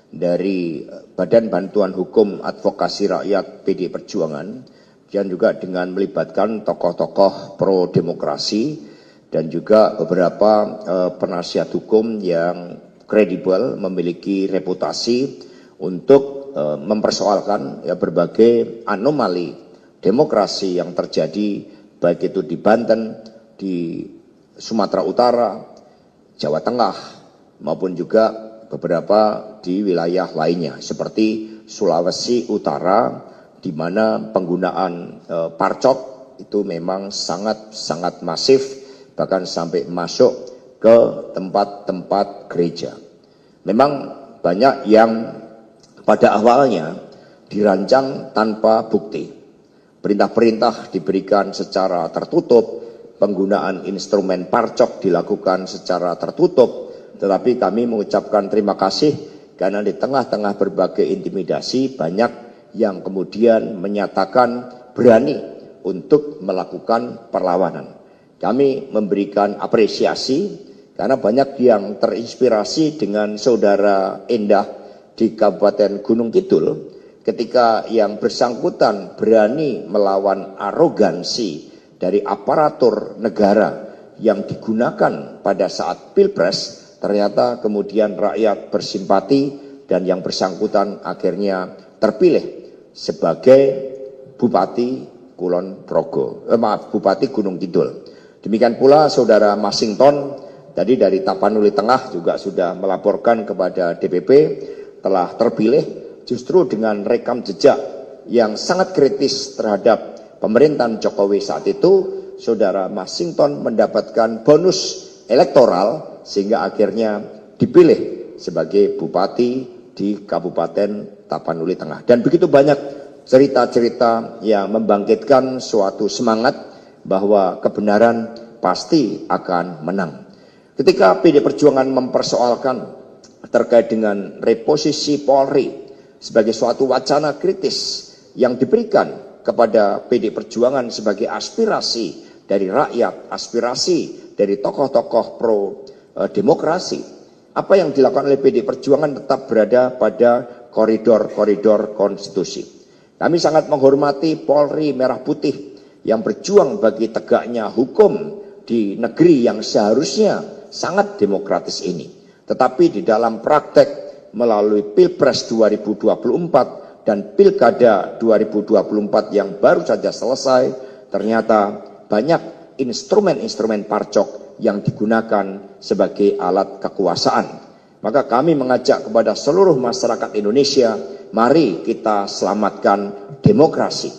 dari Badan Bantuan Hukum Advokasi Rakyat PD Perjuangan, dan juga dengan melibatkan tokoh-tokoh pro demokrasi dan juga beberapa penasihat hukum yang kredibel, memiliki reputasi untuk mempersoalkan berbagai anomali demokrasi yang terjadi, baik itu di Banten, di Sumatera Utara, Jawa Tengah, maupun juga beberapa di wilayah lainnya seperti Sulawesi Utara, di mana penggunaan parcok itu memang sangat masif, bahkan sampai masuk ke tempat-tempat gereja. Memang banyak yang pada awalnya dirancang tanpa bukti. Perintah-perintah diberikan secara tertutup, penggunaan instrumen parcok dilakukan secara tertutup, tetapi kami mengucapkan terima kasih karena di tengah-tengah berbagai intimidasi banyak yang kemudian menyatakan berani untuk melakukan perlawanan. Kami memberikan apresiasi karena banyak yang terinspirasi dengan saudara Endah di Kabupaten Gunung Kidul, ketika yang bersangkutan berani melawan arogansi dari aparatur negara yang digunakan pada saat Pilpres, ternyata kemudian rakyat bersimpati dan yang bersangkutan akhirnya terpilih sebagai Bupati Bupati Gunung Kidul. Demikian pula saudara Masington tadi dari Tapanuli Tengah juga sudah melaporkan kepada DPP telah terpilih justru dengan rekam jejak yang sangat kritis terhadap pemerintahan Jokowi saat itu. Saudara Masington mendapatkan bonus elektoral sehingga akhirnya dipilih sebagai bupati di Kabupaten Tapanuli Tengah. Dan begitu banyak cerita-cerita yang membangkitkan suatu semangat bahwa kebenaran pasti akan menang. Ketika PD Perjuangan mempersoalkan terkait dengan reposisi Polri sebagai suatu wacana kritis yang diberikan kepada PD Perjuangan sebagai aspirasi dari rakyat, aspirasi dari tokoh-tokoh pro demokrasi, apa yang dilakukan oleh PD Perjuangan tetap berada pada koridor-koridor konstitusi. Kami sangat menghormati Polri Merah Putih yang berjuang bagi tegaknya hukum di negeri yang seharusnya sangat demokratis ini. Tetapi di dalam praktek melalui Pilpres 2024 dan Pilkada 2024 yang baru saja selesai, ternyata banyak instrumen-instrumen parcok yang digunakan sebagai alat kekuasaan. Maka kami mengajak kepada seluruh masyarakat Indonesia, mari kita selamatkan demokrasi.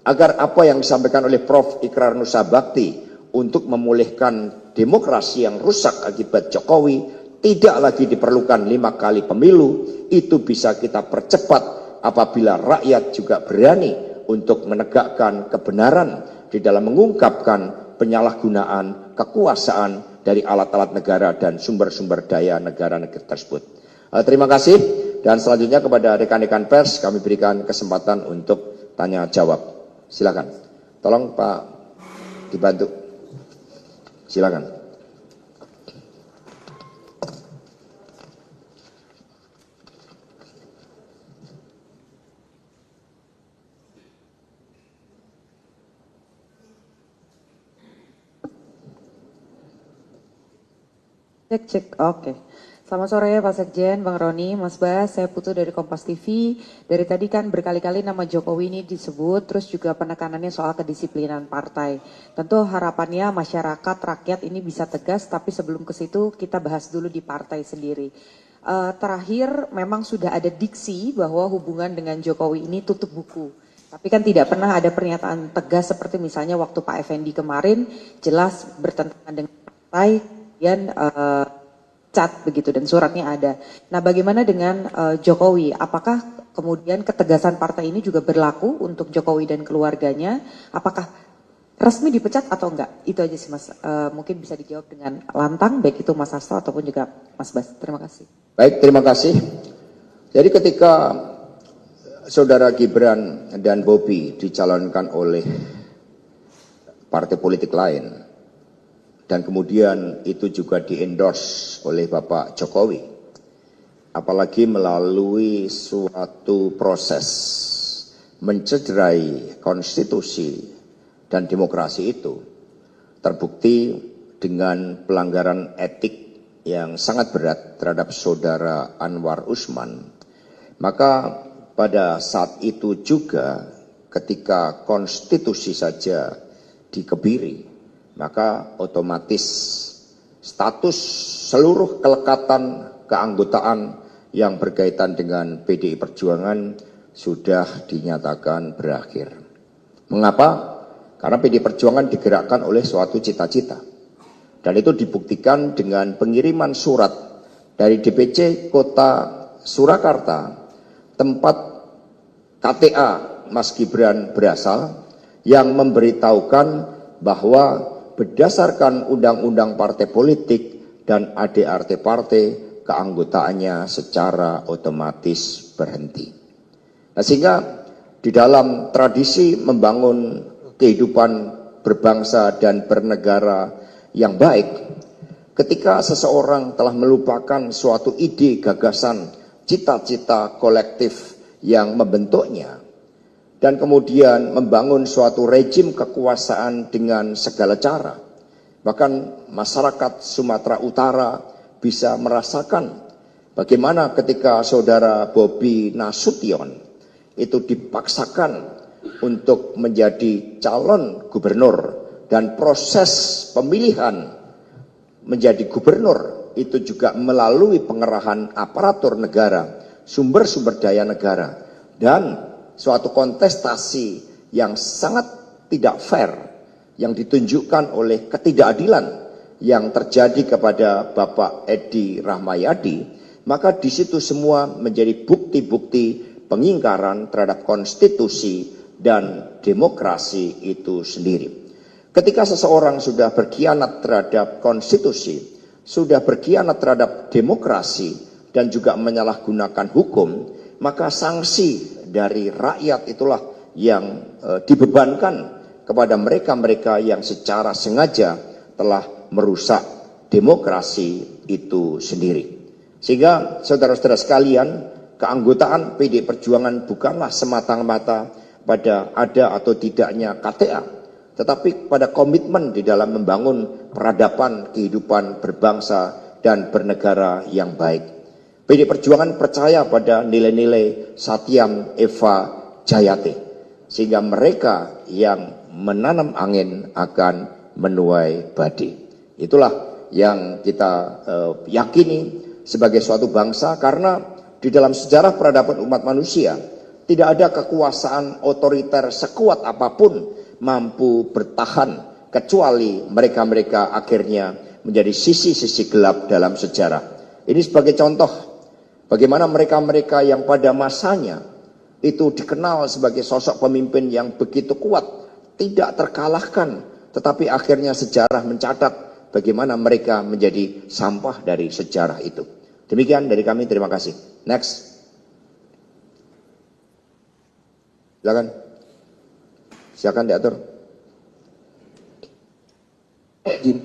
Agar apa yang disampaikan oleh Prof. Ikrar Nusa Bakti untuk memulihkan demokrasi yang rusak akibat Jokowi, tidak lagi diperlukan 5 kali pemilu, itu bisa kita percepat apabila rakyat juga berani untuk menegakkan kebenaran di dalam mengungkapkan penyalahgunaan kekuasaan dari alat-alat negara dan sumber-sumber daya negara-negara tersebut. Terima kasih, dan selanjutnya kepada rekan-rekan pers kami berikan kesempatan untuk tanya jawab. Silakan. Tolong Pak dibantu. Silakan. Cek, oke. Selamat sore Pak Sekjen, Bang Roni, Mas Bas, saya Putu dari Kompas TV. Dari tadi kan berkali-kali nama Jokowi ini disebut, terus juga penekanannya soal kedisiplinan partai. Tentu harapannya masyarakat, rakyat ini bisa tegas, tapi sebelum ke situ kita bahas dulu di partai sendiri. Terakhir memang sudah ada diksi bahwa hubungan dengan Jokowi ini tutup buku. Tapi kan tidak pernah ada pernyataan tegas seperti misalnya waktu Pak Effendi kemarin jelas bertentangan dengan partai, kemudian cat begitu dan suratnya ada. Nah, bagaimana dengan Jokowi? Apakah kemudian ketegasan partai ini juga berlaku untuk Jokowi dan keluarganya? Apakah resmi dipecat atau enggak? Itu aja sih Mas. Mungkin bisa dijawab dengan lantang, baik itu Mas Hasto ataupun juga Mas Bas. Terima kasih. Baik, terima kasih. Jadi ketika Saudara Gibran dan Bobi dicalonkan oleh partai politik lain, dan kemudian itu juga di-endorse oleh Bapak Jokowi, apalagi melalui suatu proses mencederai konstitusi dan demokrasi itu terbukti dengan pelanggaran etik yang sangat berat terhadap saudara Anwar Usman, maka pada saat itu juga ketika konstitusi saja dikebiri, maka otomatis status seluruh kelekatan keanggotaan yang berkaitan dengan PDI Perjuangan sudah dinyatakan berakhir. Mengapa? Karena PDI Perjuangan digerakkan oleh suatu cita-cita. Dan itu dibuktikan dengan pengiriman surat dari DPC Kota Surakarta, tempat KTA Mas Gibran berasal, yang memberitahukan bahwa berdasarkan undang-undang partai politik dan ADART partai, keanggotaannya secara otomatis berhenti. Nah, sehingga di dalam tradisi membangun kehidupan berbangsa dan bernegara yang baik, ketika seseorang telah melupakan suatu ide, gagasan, cita-cita kolektif yang membentuknya, dan kemudian membangun suatu rejim kekuasaan dengan segala cara, bahkan masyarakat Sumatera Utara bisa merasakan bagaimana ketika saudara Bobi Nasution itu dipaksakan untuk menjadi calon gubernur, dan proses pemilihan menjadi gubernur itu juga melalui pengerahan aparatur negara, sumber-sumber daya negara, dan suatu kontestasi yang sangat tidak fair yang ditunjukkan oleh ketidakadilan yang terjadi kepada Bapak Edi Rahmayadi, maka di situ semua menjadi bukti-bukti pengingkaran terhadap konstitusi dan demokrasi itu sendiri. Ketika seseorang sudah berkhianat terhadap konstitusi, sudah berkhianat terhadap demokrasi, dan juga menyalahgunakan hukum, maka sanksi dari rakyat itulah yang dibebankan kepada mereka-mereka yang secara sengaja telah merusak demokrasi itu sendiri. Sehingga saudara-saudara sekalian, keanggotaan PDI Perjuangan bukanlah semata-mata pada ada atau tidaknya KTA, tetapi pada komitmen di dalam membangun peradaban kehidupan berbangsa dan bernegara yang baik. PDI Perjuangan percaya pada nilai-nilai Satyam Eva Jayate, sehingga mereka yang menanam angin akan menuai padi. Itulah yang kita yakini sebagai suatu bangsa, karena di dalam sejarah peradaban umat manusia tidak ada kekuasaan otoriter sekuat apapun mampu bertahan kecuali mereka-mereka akhirnya menjadi sisi-sisi gelap dalam sejarah. Ini sebagai contoh bagaimana mereka-mereka yang pada masanya itu dikenal sebagai sosok pemimpin yang begitu kuat, tidak terkalahkan, tetapi akhirnya sejarah mencatat bagaimana mereka menjadi sampah dari sejarah itu. Demikian dari kami, terima kasih. Next. Silakan diatur.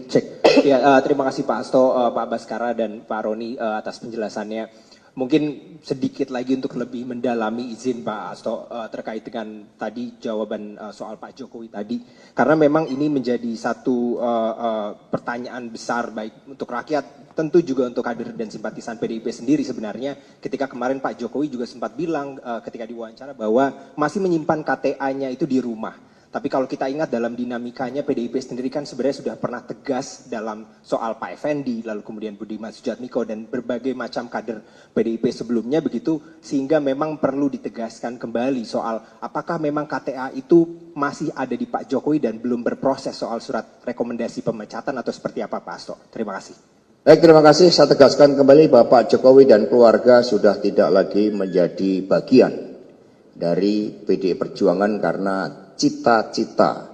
Cek. Ya, terima kasih Pak Hasto, Pak Baskara, dan Pak Roni atas penjelasannya. Mungkin sedikit lagi untuk lebih mendalami, izin Pak Hasto, terkait dengan tadi jawaban soal Pak Jokowi tadi. Karena memang ini menjadi satu pertanyaan besar baik untuk rakyat, tentu juga untuk kader dan simpatisan PDIP sendiri sebenarnya. Ketika kemarin Pak Jokowi juga sempat bilang ketika diwawancara bahwa masih menyimpan KTA-nya itu di rumah. Tapi kalau kita ingat dalam dinamikanya PDIP sendiri kan sebenarnya sudah pernah tegas dalam soal Pak Effendi, lalu kemudian Budiman Sujatmiko dan berbagai macam kader PDIP sebelumnya begitu, sehingga memang perlu ditegaskan kembali soal apakah memang KTA itu masih ada di Pak Jokowi dan belum berproses soal surat rekomendasi pemecatan atau seperti apa Pak Hasto. Terima kasih. Baik, terima kasih. Saya tegaskan kembali bahwa Pak Jokowi dan keluarga sudah tidak lagi menjadi bagian dari PDI Perjuangan, karena cita-cita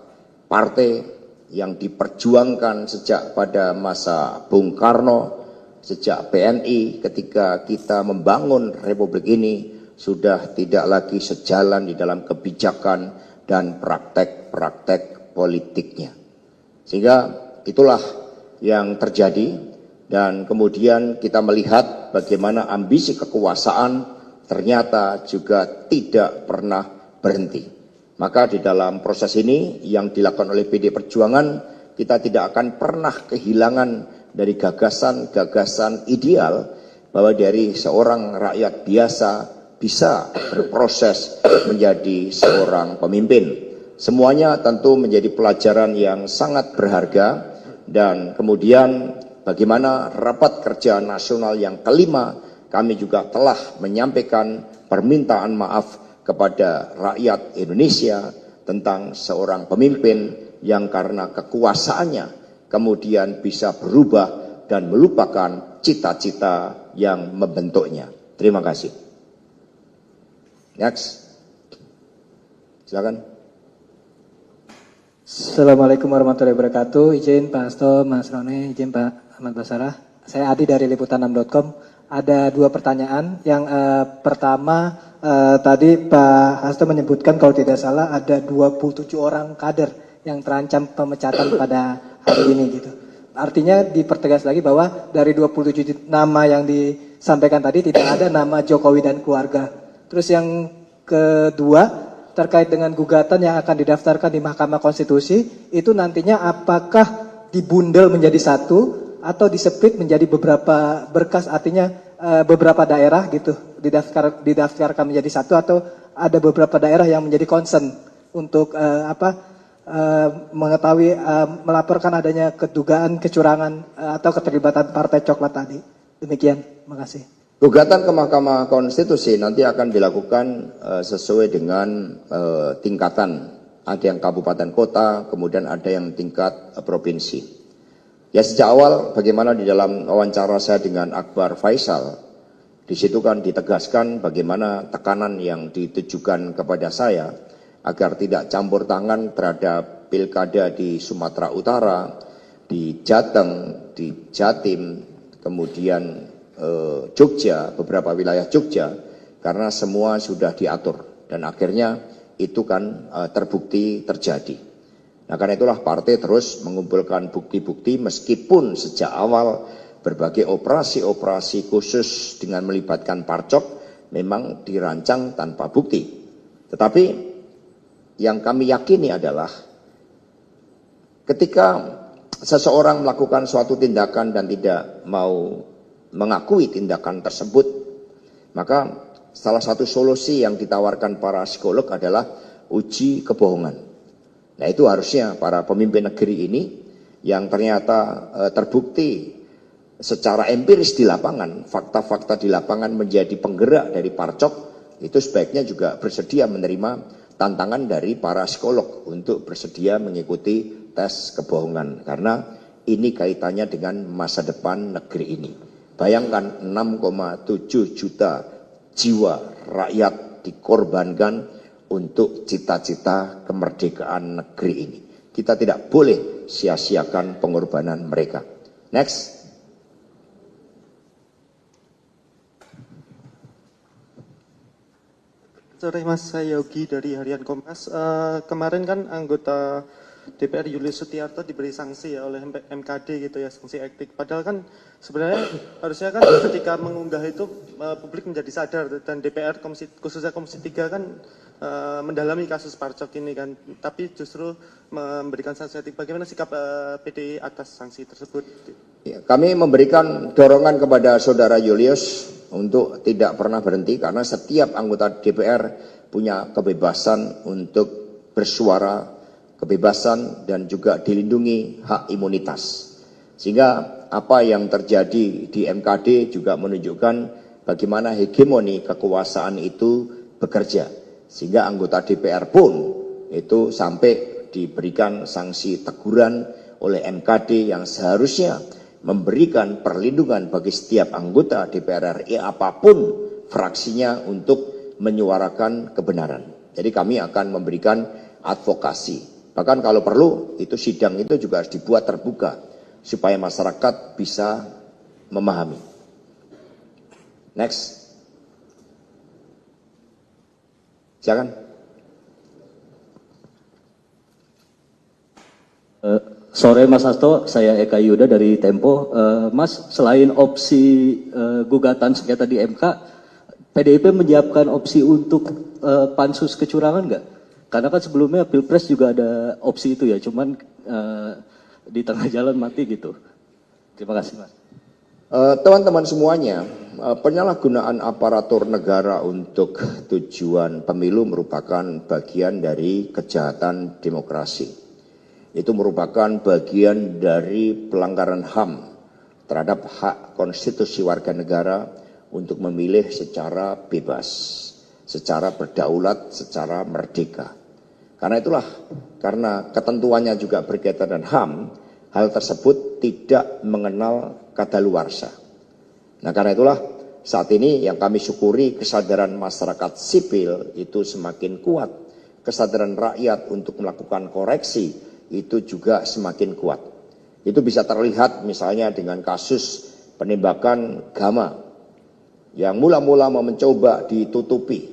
partai yang diperjuangkan sejak pada masa Bung Karno, sejak PNI ketika kita membangun Republik ini sudah tidak lagi sejalan di dalam kebijakan dan praktek-praktek politiknya. Sehingga itulah yang terjadi, dan kemudian kita melihat bagaimana ambisi kekuasaan ternyata juga tidak pernah berhenti. Maka di dalam proses ini yang dilakukan oleh PD Perjuangan, kita tidak akan pernah kehilangan dari gagasan-gagasan ideal bahwa dari seorang rakyat biasa bisa berproses menjadi seorang pemimpin. Semuanya tentu menjadi pelajaran yang sangat berharga, dan kemudian bagaimana rapat kerja nasional yang kelima kami juga telah menyampaikan permintaan maaf kepada rakyat Indonesia tentang seorang pemimpin yang karena kekuasaannya kemudian bisa berubah dan melupakan cita-cita yang membentuknya. Terima kasih. Next. Silakan. Assalamualaikum warahmatullahi wabarakatuh. Izin Pak Hasto, Mas Roni, izin Pak Ahmad Basarah. Saya Adi dari liputan6.com. Ada dua pertanyaan. Yang pertama, tadi Pak Hasto menyebutkan kalau tidak salah ada 27 orang kader yang terancam pemecatan pada hari ini gitu. Artinya dipertegas lagi bahwa dari 27 nama yang disampaikan tadi tidak ada nama Jokowi dan keluarga. Terus yang kedua, terkait dengan gugatan yang akan didaftarkan di Mahkamah Konstitusi, itu nantinya apakah dibundel menjadi satu atau diseplit menjadi beberapa berkas, artinya beberapa daerah gitu didaftarkan menjadi satu, atau ada beberapa daerah yang menjadi concern untuk mengetahui melaporkan adanya kedugaan kecurangan atau keterlibatan partai coklat tadi. Demikian, terima kasih. Gugatan ke Mahkamah Konstitusi nanti akan dilakukan sesuai dengan tingkatan. Ada yang kabupaten kota, kemudian ada yang tingkat provinsi. Ya sejak awal bagaimana di dalam wawancara saya dengan Akbar Faisal, di situ kan ditegaskan bagaimana tekanan yang ditujukan kepada saya agar tidak campur tangan terhadap pilkada di Sumatera Utara, di Jateng, di Jatim, kemudian Jogja, beberapa wilayah Jogja, karena semua sudah diatur dan akhirnya itu kan terbukti terjadi. Nah karena itulah partai terus mengumpulkan bukti-bukti meskipun sejak awal berbagai operasi-operasi khusus dengan melibatkan parcok memang dirancang tanpa bukti. Tetapi yang kami yakini adalah ketika seseorang melakukan suatu tindakan dan tidak mau mengakui tindakan tersebut, maka salah satu solusi yang ditawarkan para psikolog adalah uji kebohongan. Nah itu harusnya para pemimpin negeri ini yang ternyata terbukti secara empiris di lapangan, fakta-fakta di lapangan menjadi penggerak dari parcok, itu sebaiknya juga bersedia menerima tantangan dari para psikolog untuk bersedia mengikuti tes kebohongan, karena ini kaitannya dengan masa depan negeri ini. Bayangkan 6,7 juta jiwa rakyat dikorbankan untuk cita-cita kemerdekaan negeri ini. Kita tidak boleh sia-siakan pengorbanan mereka. Next. Sore Mas, saya Yogi dari Harian Kompas. Kemarin kan anggota DPR Julius Setiarto diberi sanksi ya oleh MKD gitu ya, sanksi etik. Padahal kan sebenarnya harusnya kan ketika mengunggah itu publik menjadi sadar, dan DPR khususnya Komisi 3 kan mendalami kasus parcok ini kan, tapi justru memberikan sanksi etik. Bagaimana sikap PDI atas sanksi tersebut? Ya, kami memberikan dorongan kepada saudara Julius untuk tidak pernah berhenti, karena setiap anggota DPR punya kebebasan untuk bersuara, kebebasan dan juga dilindungi hak imunitas. Sehingga apa yang terjadi di MKD juga menunjukkan bagaimana hegemoni kekuasaan itu bekerja. Sehingga anggota DPR pun itu sampai diberikan sanksi teguran oleh MKD yang seharusnya memberikan perlindungan bagi setiap anggota DPR RI apapun fraksinya untuk menyuarakan kebenaran. Jadi kami akan memberikan advokasi. Bahkan kalau perlu, itu sidang itu juga harus dibuat terbuka supaya masyarakat bisa memahami. Next. Silakan. Sore Mas Hasto, saya Eka Yuda dari Tempo. Mas, selain opsi gugatan sengketa di MK, PDIP menyiapkan opsi untuk pansus kecurangan nggak? Karena kan sebelumnya Pilpres juga ada opsi itu ya, cuman di tengah jalan mati gitu. Terima kasih Mas. Teman-teman semuanya, penyalahgunaan aparatur negara untuk tujuan pemilu merupakan bagian dari kejahatan demokrasi. Itu merupakan bagian dari pelanggaran HAM terhadap hak konstitusi warga negara untuk memilih secara bebas, secara berdaulat, secara merdeka. Karena itulah, karena ketentuannya juga berkaitan dengan HAM, hal tersebut tidak mengenal kadaluarsa. Nah, karena itulah saat ini yang kami syukuri kesadaran masyarakat sipil itu semakin kuat, kesadaran rakyat untuk melakukan koreksi itu juga semakin kuat. Itu bisa terlihat misalnya dengan kasus penembakan Gama yang mula-mula mencoba ditutupi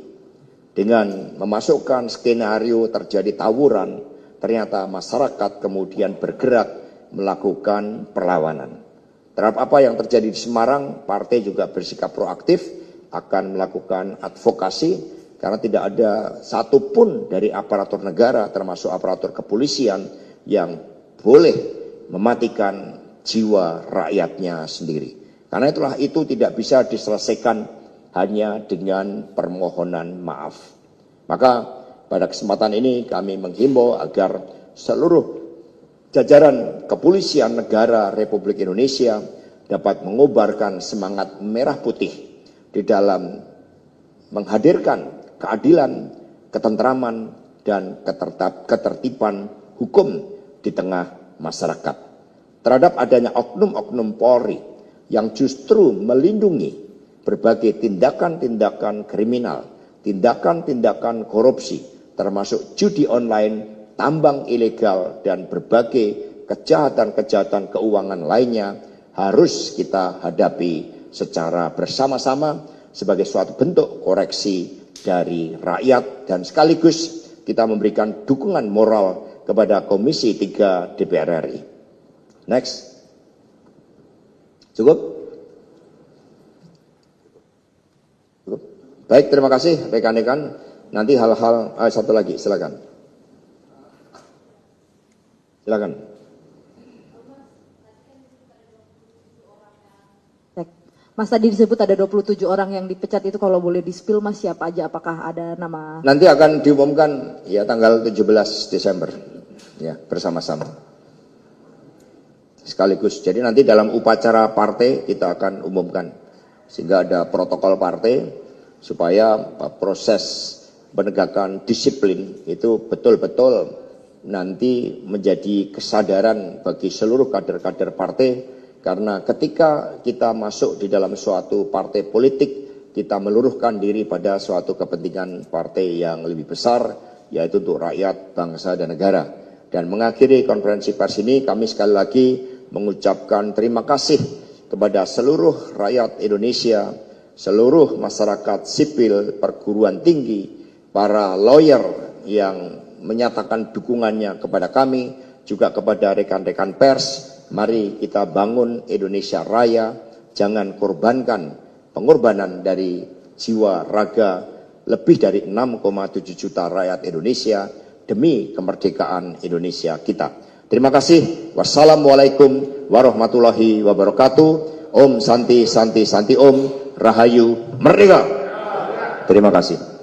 dengan memasukkan skenario terjadi tawuran, ternyata masyarakat kemudian bergerak melakukan perlawanan. Terhadap apa yang terjadi di Semarang, partai juga bersikap proaktif akan melakukan advokasi karena tidak ada satupun dari aparatur negara termasuk aparatur kepolisian yang boleh mematikan jiwa rakyatnya sendiri. Karena itulah itu tidak bisa diselesaikan hanya dengan permohonan maaf. Maka pada kesempatan ini kami menghimbau agar seluruh jajaran kepolisian negara Republik Indonesia dapat mengobarkan semangat merah putih di dalam menghadirkan keadilan, ketentraman, dan ketertiban hukum di tengah masyarakat. Terhadap adanya oknum-oknum Polri yang justru melindungi berbagai tindakan-tindakan kriminal, tindakan-tindakan korupsi, termasuk judi online, tambang ilegal, dan berbagai kejahatan-kejahatan keuangan lainnya harus kita hadapi secara bersama-sama sebagai suatu bentuk koreksi dari rakyat dan sekaligus kita memberikan dukungan moral kepada Komisi 3 DPR RI. Next. Cukup? Cukup? Baik, terima kasih rekan-rekan. Nanti hal-hal, satu lagi, silakan. Silakan. Mas tadi disebut ada 27 orang yang dipecat itu, kalau boleh di-spill Mas siapa aja, apakah ada nama? Nanti akan diumumkan ya tanggal 17 Desember ya bersama-sama. Sekaligus. Jadi nanti dalam upacara partai kita akan umumkan sehingga ada protokol partai supaya proses penegakan disiplin itu betul-betul nanti menjadi kesadaran bagi seluruh kader-kader partai. Karena ketika kita masuk di dalam suatu partai politik, kita meluruhkan diri pada suatu kepentingan partai yang lebih besar, yaitu untuk rakyat, bangsa, dan negara. Dan mengakhiri konferensi pers ini, kami sekali lagi mengucapkan terima kasih kepada seluruh rakyat Indonesia, seluruh masyarakat sipil, perguruan tinggi, para lawyer yang menyatakan dukungannya kepada kami, juga kepada rekan-rekan pers. Mari kita bangun Indonesia Raya, jangan korbankan pengorbanan dari jiwa raga lebih dari 6,7 juta rakyat Indonesia demi kemerdekaan Indonesia kita. Terima kasih. Wassalamualaikum warahmatullahi wabarakatuh. Om Santi Santi Santi Om. Rahayu Merdeka. Terima kasih.